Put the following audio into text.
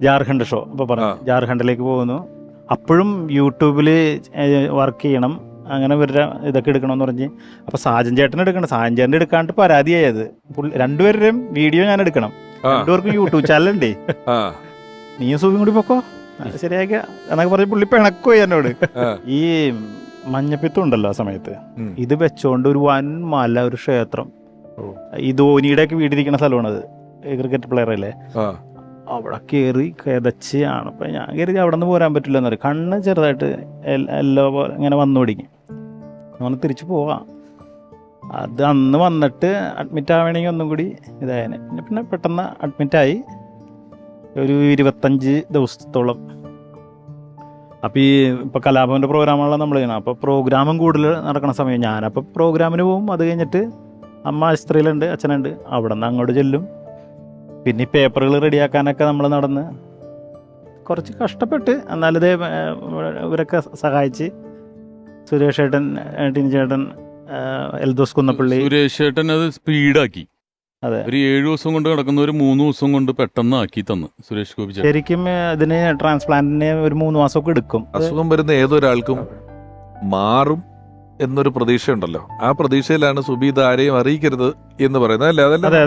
Jharkhand show ഇപ്പോൾ പറഞ്ഞു, ജാർഖണ്ഡിലേക്ക് പോകുന്നു. അപ്പോഴും യൂട്യൂബിൽ വർക്ക് ചെയ്യണം, അങ്ങനെ ഇവരുടെ ഇതൊക്കെ എടുക്കണമെന്ന് പറഞ്ഞ്. അപ്പോൾ സാജൻ ചേട്ടൻ എടുക്കണം, സാജൻ ചേട്ടൻ എടുക്കാണ്ട് പരാതിയായത്. രണ്ടുപേരുടെയും വീഡിയോ ഞാൻ എടുക്കണം, രണ്ടുപേർക്കും യൂട്യൂബ് ചാനലുണ്ടേ, നീയും സൂഫിയും കൂടി പൊക്കോ ശരിയാക്കുക എന്നൊക്കെ പറഞ്ഞ് പുള്ളി പിണക്കോ എന്നോട്. ഈ മഞ്ഞപ്പിത്തം ഉണ്ടല്ലോ ആ സമയത്ത്, ഇത് വെച്ചോണ്ട് ഒരു വൻ മല, ഒരു ക്ഷേത്രം, ഈ ധോനിയുടെ ഒക്കെ വീടിരിക്കുന്ന സ്ഥലമാണത്, ക്രിക്കറ്റ് പ്ലെയർ അല്ലേ, അവിടെ കയറി കിതച്ച് ആണ്. അപ്പം ഞാൻ കയറി അവിടെ നിന്ന് പോരാൻ പറ്റില്ല എന്ന് പറയും. കണ്ണ് ചെറുതായിട്ട് എല്ലോ ഇങ്ങനെ വന്നു പിടിക്കും, അങ്ങനെ തിരിച്ചു പോവാം. അത് അന്ന് വന്നിട്ട് അഡ്മിറ്റ് ആവണമെങ്കിൽ ഒന്നും കൂടി ഇതായനെ. പിന്നെ പെട്ടെന്ന് അഡ്മിറ്റായി ഒരു 25 ദിവസത്തോളം. അപ്പോൾ ഈ ഇപ്പോൾ കലാഭവൻ്റെ പ്രോഗ്രാമുകളാണ് നമ്മൾ ചെയ്യണം. അപ്പോൾ പ്രോഗ്രാമും കൂടുതൽ നടക്കുന്ന സമയം ഞാനപ്പോൾ പ്രോഗ്രാമിന് പോകും. അത് കഴിഞ്ഞിട്ട് അമ്മ ആശുപത്രിയിലുണ്ട്, അച്ഛനുണ്ട്, അവിടെ നിന്ന് അങ്ങോട്ട് ചെല്ലും. പിന്നെ ഈ പേപ്പറുകൾ റെഡിയാക്കാനൊക്കെ നമ്മൾ നടന്ന് കുറച്ച് കഷ്ടപ്പെട്ട്, എന്നാലിത് ഇവരൊക്കെ സഹായിച്ച്. സുരേഷ് ഏട്ടൻ, ടിനി ചേട്ടൻ, എൽദോസ് കുന്നപ്പള്ളി. സുരേഷ് ഏട്ടൻ അത് സ്പീഡാക്കി. അതെ, ഒരു 7 ദിവസം കൊണ്ട് കിടക്കുന്ന ഒരു 3 ദിവസം കൊണ്ട് പെട്ടെന്ന് ആക്കി തന്നു സുരേഷ് ഗോപി. ശരിക്കും ഇതിന് ട്രാൻസ്പ്ലാന്റിന് ഒരു 3 മാസമൊക്കെ എടുക്കും. അസുഖം വരുന്ന ഏതൊരാൾക്കും മാറും എന്നൊരു പ്രതീക്ഷയുണ്ടല്ലോ, ആ പ്രതീക്ഷയിലാണ് സുബി ഇത് ആരെയും അറിയിക്കരുത് എന്ന് പറയുന്നത്, അല്ലേ? അതല്ല. അതെ.